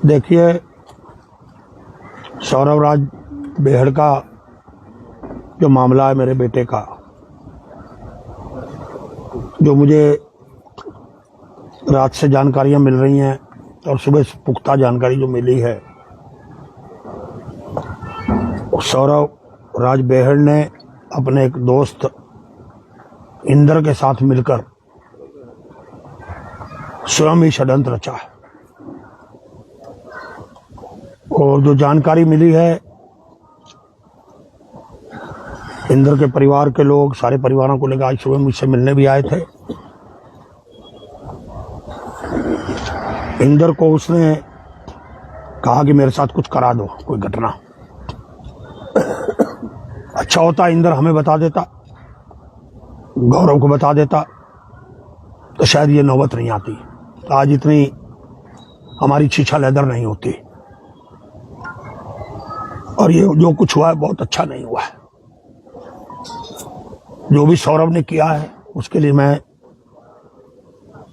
देखिए, सौरभ राज बेहड़ का जो मामला है, मेरे बेटे का, जो मुझे रात से जानकारियां मिल रही हैं और सुबह से पुख्ता जानकारी जो मिली है, सौरभ राज बेहड़ ने अपने एक दोस्त इंदर के साथ मिलकर स्वयं ही षड्यंत्र रचा है। और जो जानकारी मिली है, इंदर के परिवार के लोग सारे परिवारों को लेकर आज सुबह मुझसे मिलने भी आए थे। इंदर को उसने कहा कि मेरे साथ कुछ करा दो, कोई घटना। अच्छा होता इंदर हमें बता देता, गौरव को बता देता, तो शायद ये नौबत नहीं आती, आज इतनी हमारी छीछा लेदर नहीं होती। और ये जो कुछ हुआ है बहुत अच्छा नहीं हुआ है। जो भी सौरभ ने किया है उसके लिए मैं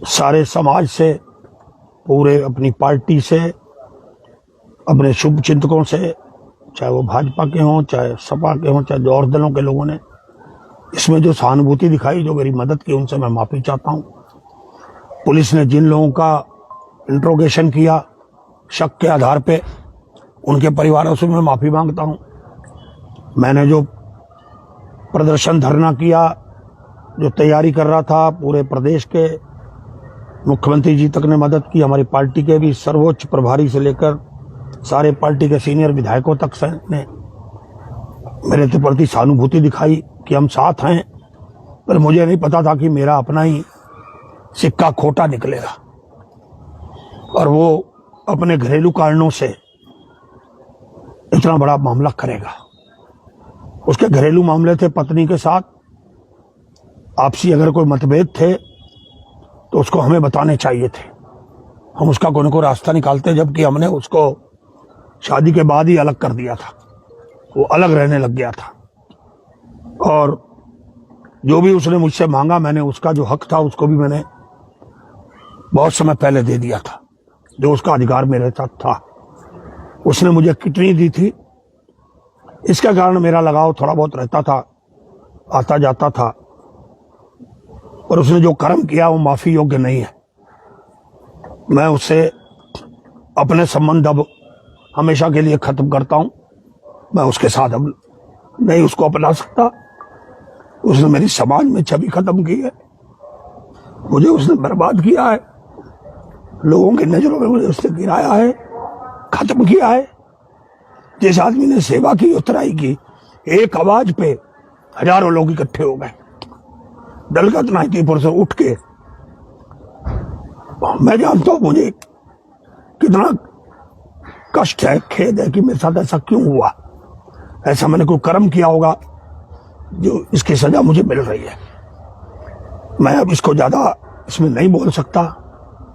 सारे समाज से, पूरे अपनी पार्टी से, अपने शुभ चिंतकों से, चाहे वो भाजपा के हों, चाहे सपा के हों, चाहे जो और दलों के लोगों ने इसमें जो सहानुभूति दिखाई, जो मेरी मदद की, उनसे मैं माफी चाहता हूं। पुलिस ने जिन लोगों का इंट्रोगेशन किया शक के आधार पे, उनके परिवारों से मैं माफी मांगता हूं। मैंने जो प्रदर्शन धरना किया, जो तैयारी कर रहा था, पूरे प्रदेश के मुख्यमंत्री जी तक ने मदद की, हमारी पार्टी के भी सर्वोच्च प्रभारी से लेकर सारे पार्टी के सीनियर विधायकों तक से ने मेरे प्रति सहानुभूति दिखाई कि हम साथ हैं। पर मुझे नहीं पता था कि मेरा अपना ही सिक्का खोटा निकलेगा और वो अपने घरेलू कारणों से इतना बड़ा मामला करेगा। उसके घरेलू मामले थे पत्नी के साथ, आपसी अगर कोई मतभेद थे तो उसको हमें बताने चाहिए थे, हम उसका कोई न कोई रास्ता निकालते, जबकि हमने उसको शादी के बाद ही अलग कर दिया था, वो अलग रहने लग गया था। और जो भी उसने मुझसे मांगा, मैंने उसका जो हक था उसको भी मैंने बहुत समय पहले दे दिया था, जो उसका अधिकार मेरे साथ था। उसने मुझे किडनी दी थी, इसके कारण मेरा लगाव थोड़ा बहुत रहता था, आता जाता था। पर उसने जो कर्म किया वो माफी योग्य नहीं है। मैं उससे अपने संबंध अब हमेशा के लिए खत्म करता हूं। मैं उसके साथ अब नहीं उसको अपना सकता। उसने मेरी समाज में छवि खत्म की है, मुझे उसने बर्बाद किया है, लोगों की नजरों में मुझे उसने गिराया है, खत्म किया है। जिस आदमी ने सेवा की, उतराई की, एक आवाज पे हजारों लोग इकट्ठे हो गए, दलगत नाइतीपुर से उठ के। मैं जानता हूं मुझे कितना कष्ट है, खेद है कि मेरे साथ ऐसा क्यों हुआ। ऐसा मैंने कोई कर्म किया होगा जो इसकी सजा मुझे मिल रही है। मैं अब इसको ज्यादा इसमें नहीं बोल सकता,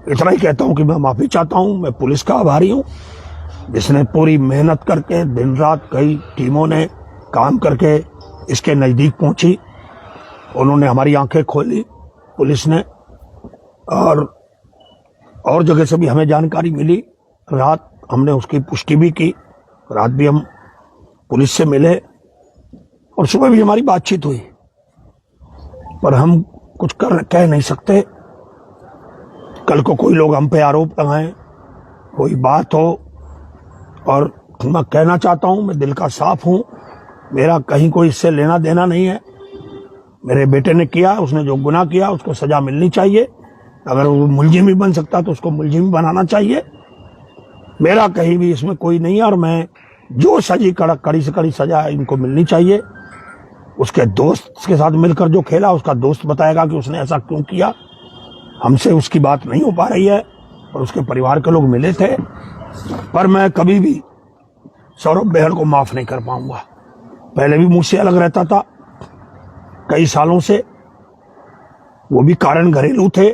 इतना ही कहता हूं कि मैं माफी चाहता हूं। मैं पुलिस का आभारी हूं, जिसने पूरी मेहनत करके दिन रात कई टीमों ने काम करके इसके नजदीक पहुंची। उन्होंने हमारी आंखें खोली, पुलिस ने, और जगह से भी हमें जानकारी मिली। रात हमने उसकी पुष्टि भी की, रात भी हम पुलिस से मिले और सुबह भी हमारी बातचीत हुई। पर हम कुछ कह नहीं सकते। कल को कोई लोग हम पे आरोप लगाएं, कोई बात हो। और मैं कहना चाहता हूं, मैं दिल का साफ हूं, मेरा कहीं कोई इससे लेना देना नहीं है। मेरे बेटे ने किया, उसने जो गुनाह किया उसको सजा मिलनी चाहिए। अगर वो मुलजिम भी बन सकता तो उसको मुलजिम भी बनाना चाहिए। मेरा कहीं भी इसमें कोई नहीं है। और मैं जो सजी कड़ी से कड़ी सजा है इनको मिलनी चाहिए। उसके दोस्त के साथ मिलकर जो खेला, उसका दोस्त बताएगा कि उसने ऐसा क्यों किया। हमसे उसकी बात नहीं हो पा रही है और उसके परिवार के लोग मिले थे। पर मैं कभी भी सौरभ बेहड़ को माफ नहीं कर पाऊंगा। पहले भी मुझसे अलग रहता था कई सालों से, वो भी कारण घरेलू थे,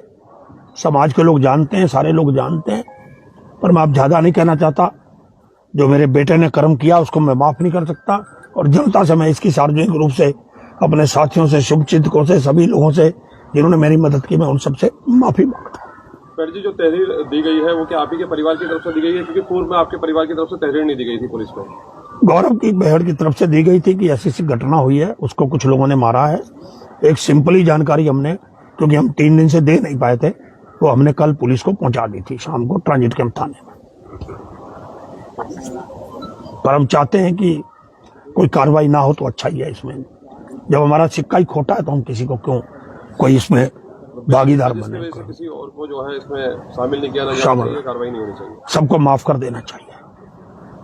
समाज के लोग जानते हैं, सारे लोग जानते हैं। पर मैं अब ज्यादा नहीं कहना चाहता। जो मेरे बेटे ने कर्म किया उसको मैं माफ नहीं कर सकता। और जनता से मैं इसकी सार्वजनिक रूप से, अपने साथियों से, शुभचिंतकों से, सभी लोगों से जिन्होंने मेरी मदद की, मैं उन सबसे माफी मांगता हूं। पर जी जो तहरीर दी गई है वो क्या आप ही के परिवार की तरफ से दी गई है, क्योंकि पूर्व में आपके परिवार की तरफ से तहरीर नहीं दी गई थी पुलिस को? गौरव की बहड़ की तरफ से दी गई थी कि ऐसी ऐसी घटना हुई है, उसको कुछ लोगों ने मारा है। एक सिंपल ही जानकारी हमने, क्योंकि हम 3 दिन से दे नहीं पाए थे, वो हमने कल पुलिस को पहुंचा दी थी शाम को ट्रांजिट कैंप थाने में। पर हम चाहते हैं कि कोई कार्रवाई ना हो तो अच्छा ही है। इसमें जब हमारा सिक्का ही खोटा है तो हम किसी को क्यों कोई इसमें भागीदार बने। किसी और को जो है इसमें शामिल नहीं किया जाना चाहिए, कार्रवाई नहीं होनी चाहिए, सबको माफ कर देना चाहिए।